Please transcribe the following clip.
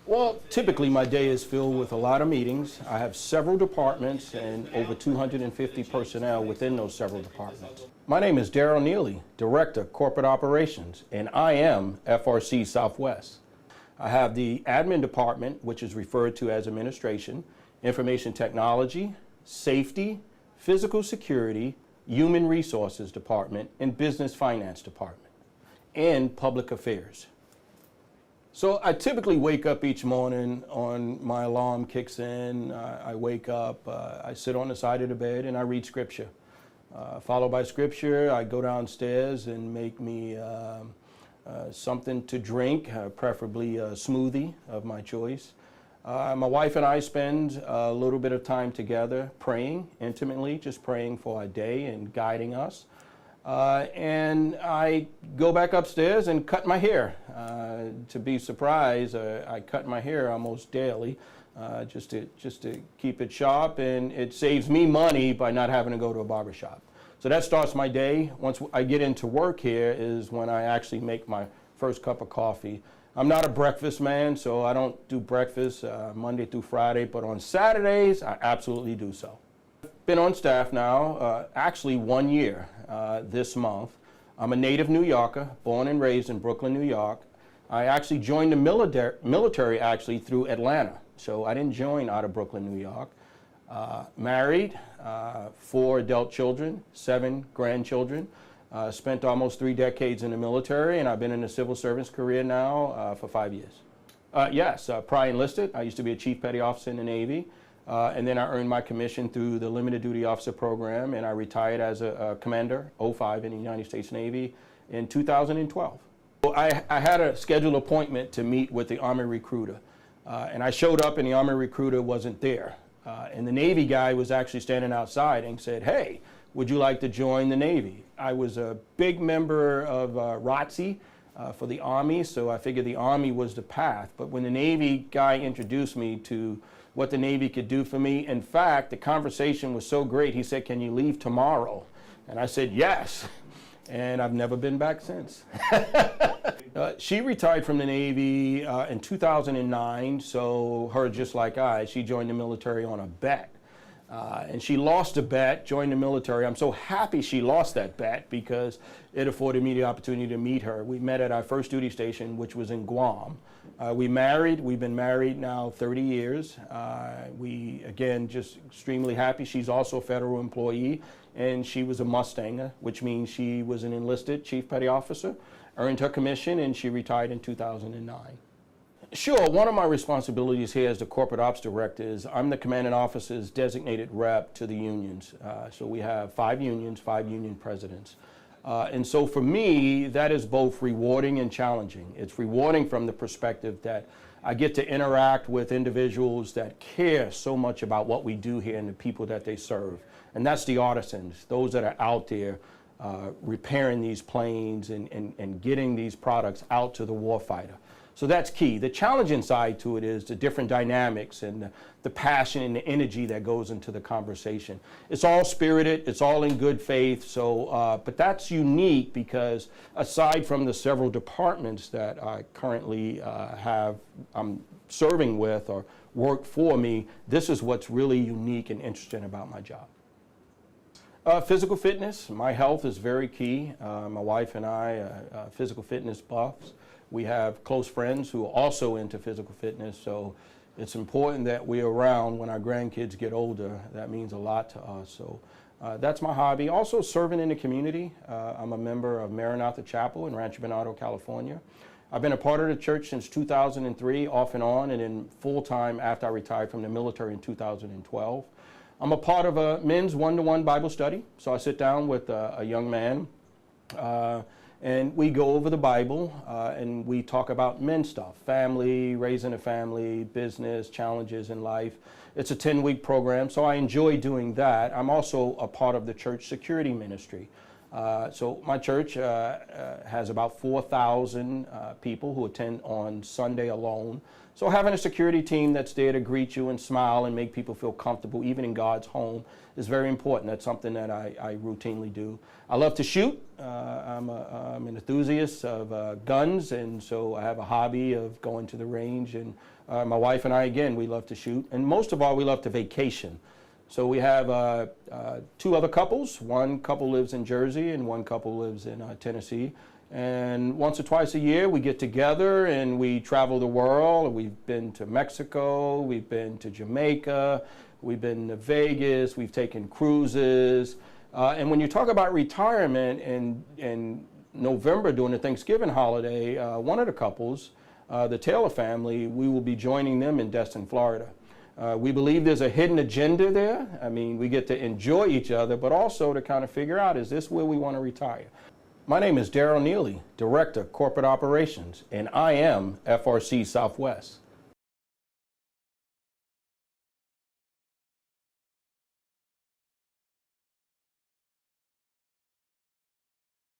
Well, typically my day is filled with a lot of meetings. I have several departments and over 250 personnel within those several departments. My name is Darrell Nealy, Director, Corporate Operations, and I am FRC Southwest. I have the admin department, which is referred to as administration, information technology, safety, physical security, human resources department, and business finance department, and public affairs. So I typically wake up each morning on my alarm kicks in, I wake up, I sit on the side of the bed and I read scripture. Followed by scripture, I go downstairs and make me something to drink, preferably a smoothie of my choice. My wife and I spend a little bit of time together praying intimately, just praying for our day and guiding us. And I go back upstairs and cut my hair. To be surprised, I cut my hair almost daily just to keep it sharp, and it saves me money by not having to go to a barber shop. So that starts my day. Once I get into work here is when I actually make my first cup of coffee. I'm not a breakfast man, so I don't do breakfast Monday through Friday, but on Saturdays, I absolutely do so. Been on staff now, actually 1 year this month. I'm a native New Yorker, born and raised in Brooklyn, New York. I actually joined the military actually through Atlanta, so I didn't join out of Brooklyn, New York. Married, 4 adult children, 7 grandchildren. Spent almost 3 decades in the military, and I've been in the civil service career now for 5 years. Yes, prior enlisted, I used to be a Chief Petty Officer in the Navy. And then I earned my commission through the Limited Duty Officer Program, and I retired as a Commander, 05 in the United States Navy in 2012. So I had a scheduled appointment to meet with the Army recruiter, and I showed up and the Army recruiter wasn't there. And the Navy guy was actually standing outside and said, "Hey, would you like to join the Navy?" I was a big member of ROTC for the Army, so I figured the Army was the path. But when the Navy guy introduced me to what the Navy could do for me, in fact, the conversation was so great, he said, "Can you leave tomorrow?" And I said, "Yes." And I've never been back since. She retired from the Navy in 2009, so her, just like she joined the military on a bet. And she lost a bet, joined the military. I'm so happy she lost that bet because it afforded me the opportunity to meet her. We met at our first duty station, which was in Guam. We've been married now 30 years. We, again, just extremely happy. She's also a federal employee, and she was a Mustanger, which means she was an enlisted Chief Petty Officer, earned her commission, and she retired in 2009. Sure, one of my responsibilities here as the Corporate Ops Director is I'm the commanding officer's designated rep to the unions. So we have 5 unions, 5 union presidents. And so for me, that is both rewarding and challenging. It's rewarding from the perspective that I get to interact with individuals that care so much about what we do here and the people that they serve. And that's the artisans, those that are out there repairing these planes and getting these products out to the warfighter. So that's key. The challenging side to it is the different dynamics and the passion and the energy that goes into the conversation. It's all spirited, it's all in good faith, so, but that's unique because aside from the several departments that I currently I'm serving with or work for me, this is what's really unique and interesting about my job. Physical fitness, my health is very key. My wife and I are physical fitness buffs. We have close friends who are also into physical fitness, so it's important that we're around when our grandkids get older. That means a lot to us. So that's my hobby. Also serving in the community. I'm a member of Maranatha Chapel in Rancho Bernardo, California. I've been a part of the church since 2003, off and on, and then full-time after I retired from the military in 2012. I'm a part of a men's one-to-one Bible study. So I sit down with a young man and we go over the Bible and we talk about men stuff, family, raising a family, business, challenges in life. It's a 10-week program, so I enjoy doing that. I'm also a part of the church security ministry. So my church has about 4,000 people who attend on Sunday alone. So having a security team that's there to greet you and smile and make people feel comfortable, even in God's home, is very important. That's something that I routinely do. I love to shoot. I'm an enthusiast of guns, and so I have a hobby of going to the range. And my wife and I, again, we love to shoot. And most of all, we love to vacation. So we have two other couples. One couple lives in Jersey and one couple lives in Tennessee. And once or twice a year we get together and we travel the world. We've been to Mexico, we've been to Jamaica, we've been to Vegas, we've taken cruises. And when you talk about retirement in November during the Thanksgiving holiday, one of the couples, the Taylor family, we will be joining them in Destin, Florida. We believe there's a hidden agenda there. I mean, we get to enjoy each other, but also to kind of figure out, is this where we want to retire? My name is Darrell Nealy, Director, Corporate Operations, and I am FRC Southwest.